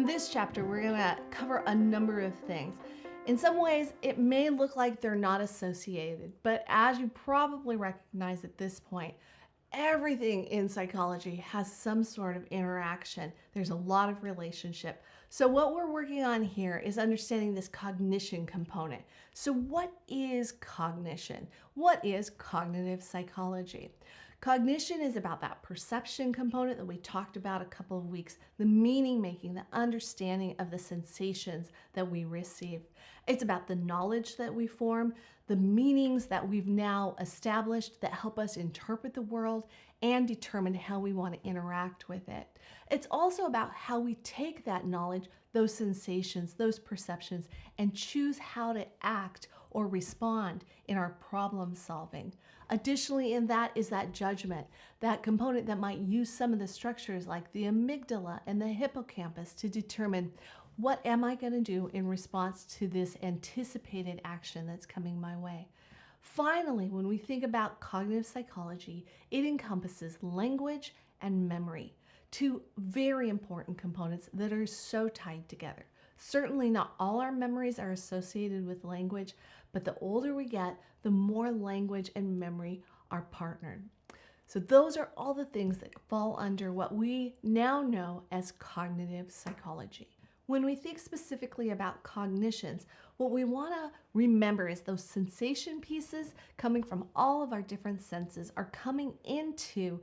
this chapter, we're going to cover a number of things. In some ways, it may look like they're not associated, but as you probably recognize at this point, everything in psychology has some sort of interaction. There's a lot of relationship. So what we're working on here is understanding this cognition component. So what is cognition? What is cognitive psychology? Cognition is about that perception component that we talked about a couple of weeks, the meaning making, the understanding of the sensations that we receive. It's about the knowledge that we form, the meanings that we've now established that help us interpret the world and determine how we want to interact with it. It's also about how we take that knowledge, those sensations, those perceptions, and choose how to act or respond in our problem solving. Additionally, in that is that judgment, that component that might use some of the structures like the amygdala and the hippocampus to determine what am I going to do in response to this anticipated action that's coming my way. Finally, when we think about cognitive psychology, it encompasses language and memory, two very important components that are so tied together. Certainly not all our memories are associated with language, but the older we get, the more language and memory are partnered. So those are all the things that fall under what we now know as cognitive psychology. When we think specifically about cognitions, what we want to remember is those sensation pieces coming from all of our different senses are coming into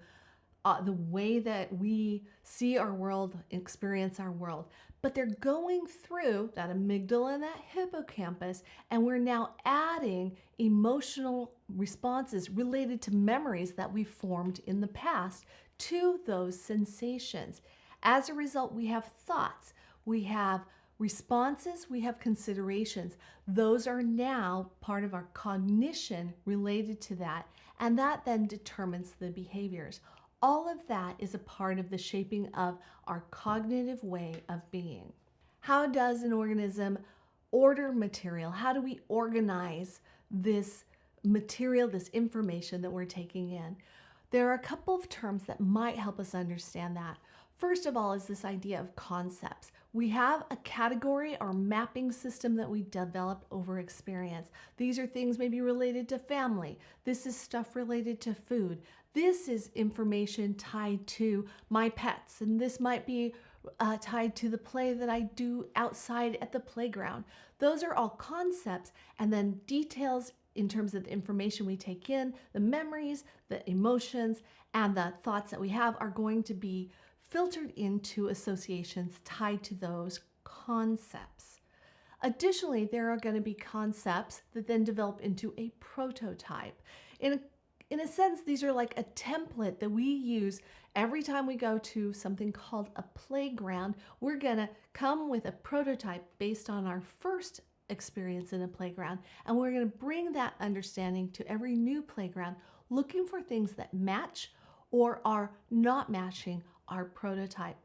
the way that we see our world, experience our world. But they're going through that amygdala and that hippocampus, and we're now adding emotional responses related to memories that we formed in the past to those sensations. As a result, we have thoughts, we have responses, we have considerations. Those are now part of our cognition related to that, and that then determines the behaviors. All of that is a part of the shaping of our cognitive way of being. How does an organism order material? How do we organize this material, this information that we're taking in? There are a couple of terms that might help us understand that. First of all is this idea of concepts. We have a category or mapping system that we developed over experience. These are things maybe related to family. This is stuff related to food. This is information tied to my pets, and this might be tied to the play that I do outside at the playground. Those are all concepts, and then details in terms of the information we take in, the memories, the emotions, and the thoughts that we have are going to be filtered into associations tied to those concepts. Additionally, there are going to be concepts that then develop into a prototype. In a sense, these are like a template that we use every time we go to something called a playground. We're going to come with a prototype based on our first experience in a playground, and we're going to bring that understanding to every new playground, looking for things that match or are not matching our prototype.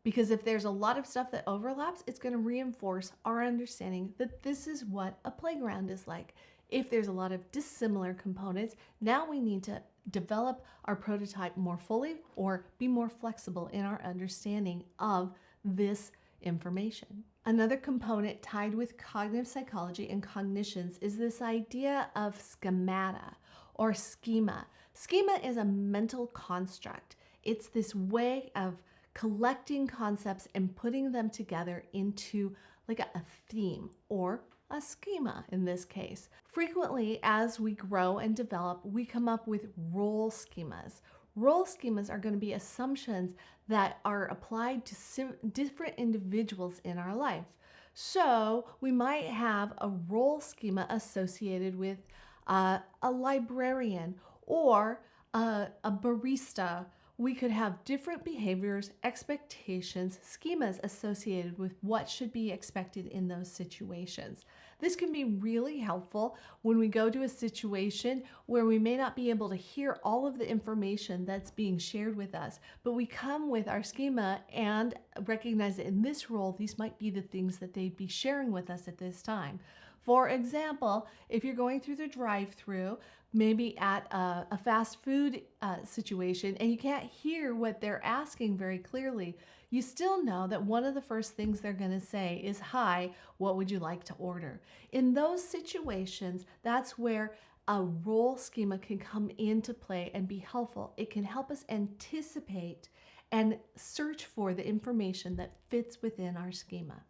Because if there's a lot of stuff that overlaps, it's going to reinforce our understanding that this is what a playground is like. If there's a lot of dissimilar components, now we need to develop our prototype more fully or be more flexible in our understanding of this information. Another component tied with cognitive psychology and cognitions is this idea of schemata or schema. Schema is a mental construct. It's this way of collecting concepts and putting them together into like a theme or a schema in this case. Frequently, as we grow and develop, we come up with role schemas. Role schemas are going to be assumptions that are applied to different individuals in our life. So we might have a role schema associated with a librarian or a barista. We could have different behaviors, expectations, schemas associated with what should be expected in those situations. This can be really helpful when we go to a situation where we may not be able to hear all of the information that's being shared with us, but we come with our schema and recognize that in this role, these might be the things that they'd be sharing with us at this time. For example, if you're going through the drive-through, maybe at a fast food situation, and you can't hear what they're asking very clearly, you still know that one of the first things they're going to say is, "Hi, what would you like to order?" In those situations, that's where a role schema can come into play and be helpful. It can help us anticipate and search for the information that fits within our schema.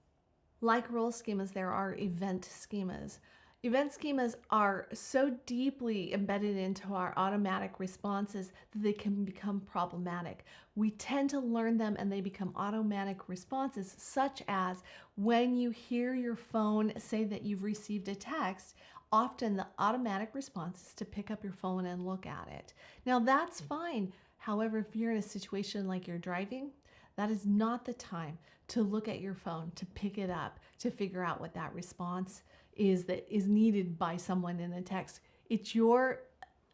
Like role schemas, there are event schemas. Event schemas are so deeply embedded into our automatic responses that they can become problematic. We tend to learn them and they become automatic responses, such as when you hear your phone say that you've received a text, often the automatic response is to pick up your phone and look at it. Now, that's fine. However, if you're in a situation like you're driving, that is not the time to look at your phone, to pick it up, to figure out what that response is that is needed by someone in a text. It's your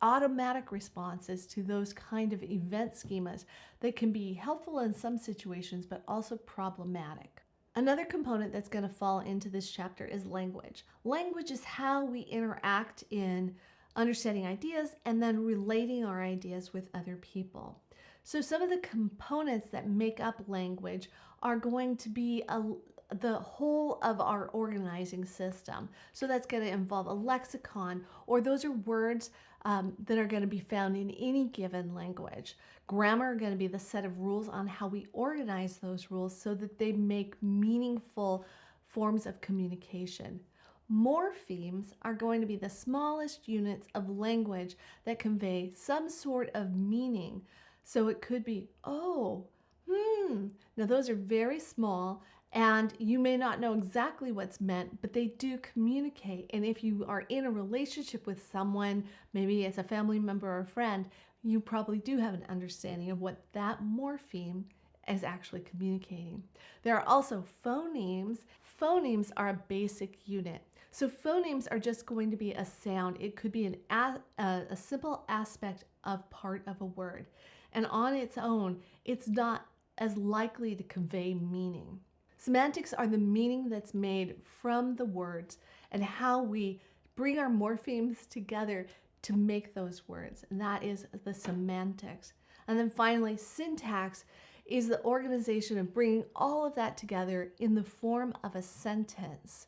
automatic responses to those kind of event schemas that can be helpful in some situations, but also problematic. Another component that's going to fall into this chapter is language. Language is how we interact in understanding ideas and then relating our ideas with other people. So some of the components that make up language are going to be the whole of our organizing system. So that's going to involve a lexicon, or those are words that are going to be found in any given language. Grammar are going to be the set of rules on how we organize those rules so that they make meaningful forms of communication. Morphemes are going to be the smallest units of language that convey some sort of meaning. So it could be, oh, Now those are very small and you may not know exactly what's meant, but they do communicate. And if you are in a relationship with someone, maybe as a family member or a friend, you probably do have an understanding of what that morpheme is actually communicating. There are also phonemes. Phonemes are a basic unit. So phonemes are just going to be a sound. It could be a simple aspect of part of a word. And on its own, it's not as likely to convey meaning. Semantics are the meaning that's made from the words and how we bring our morphemes together to make those words. And that is the semantics. And then finally, syntax is the organization of bringing all of that together in the form of a sentence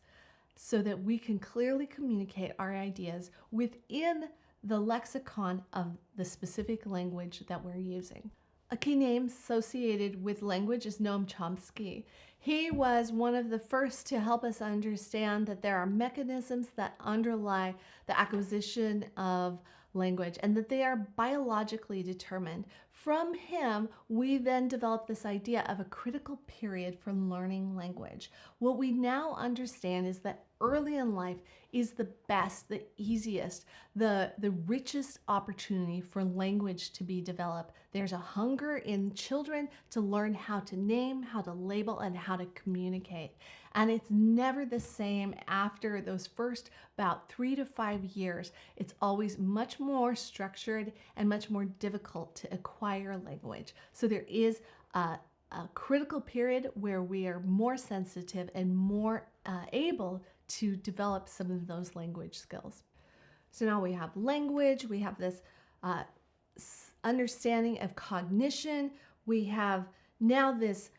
so that we can clearly communicate our ideas within the lexicon of the specific language that we're using. A key name associated with language is Noam Chomsky. He was one of the first to help us understand that there are mechanisms that underlie the acquisition of language and that they are biologically determined. From him, we then developed this idea of a critical period for learning language. What we now understand is that early in life is the best, the easiest, the richest opportunity for language to be developed. There's a hunger in children to learn how to name, how to label, and how to communicate. And it's never the same after those first about 3 to 5 years. It's always much more structured and much more difficult to acquire language. So there is a critical period where we are more sensitive and more able to develop some of those language skills. So now we have language, we have this understanding of cognition, we have now this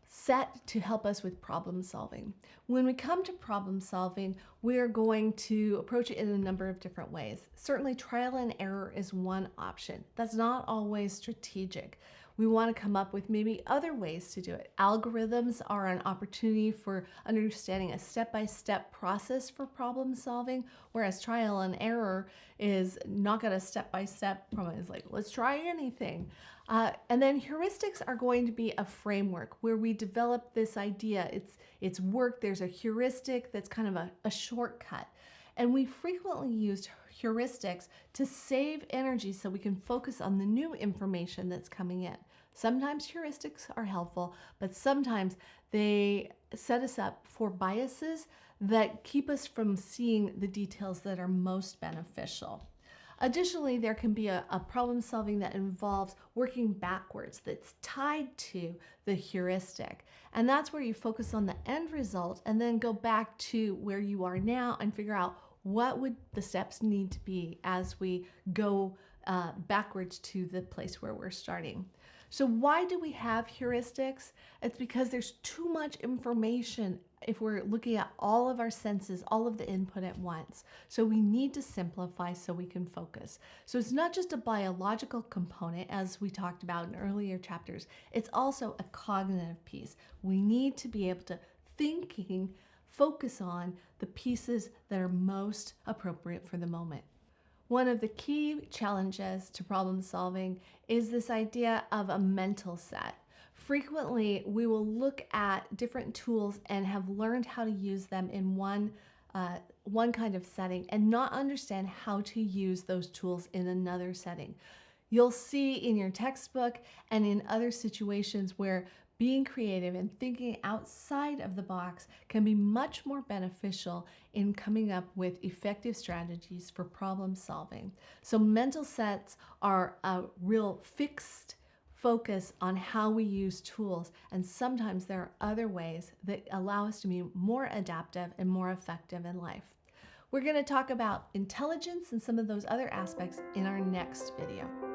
set to help us with problem solving. When we come to problem solving, we're going to approach it in a number of different ways. Certainly trial and error is one option. That's not always strategic. We want to come up with maybe other ways to do it. Algorithms are an opportunity for understanding a step-by-step process for problem solving, whereas trial and error is not got a step-by-step from it. It's like, let's try anything. And then heuristics are going to be a framework where we develop this idea. It's work. There's a heuristic that's kind of a shortcut. And we frequently use heuristics to save energy so we can focus on the new information that's coming in. Sometimes heuristics are helpful, but sometimes they set us up for biases that keep us from seeing the details that are most beneficial. Additionally, there can be a problem solving that involves working backwards that's tied to the heuristic. And that's where you focus on the end result and then go back to where you are now and figure out what would the steps need to be as we go backwards to the place where we're starting. So why do we have heuristics? It's because there's too much information if we're looking at all of our senses, all of the input at once. So we need to simplify so we can focus. So it's not just a biological component, as we talked about in earlier chapters, it's also a cognitive piece. We need to be able to focus on the pieces that are most appropriate for the moment. One of the key challenges to problem solving is this idea of a mental set. Frequently, we will look at different tools and have learned how to use them in one kind of setting and not understand how to use those tools in another setting. You'll see in your textbook and in other situations where being creative and thinking outside of the box can be much more beneficial in coming up with effective strategies for problem solving. So mental sets are a real fixed focus on how we use tools, and sometimes there are other ways that allow us to be more adaptive and more effective in life. We're going to talk about intelligence and some of those other aspects in our next video.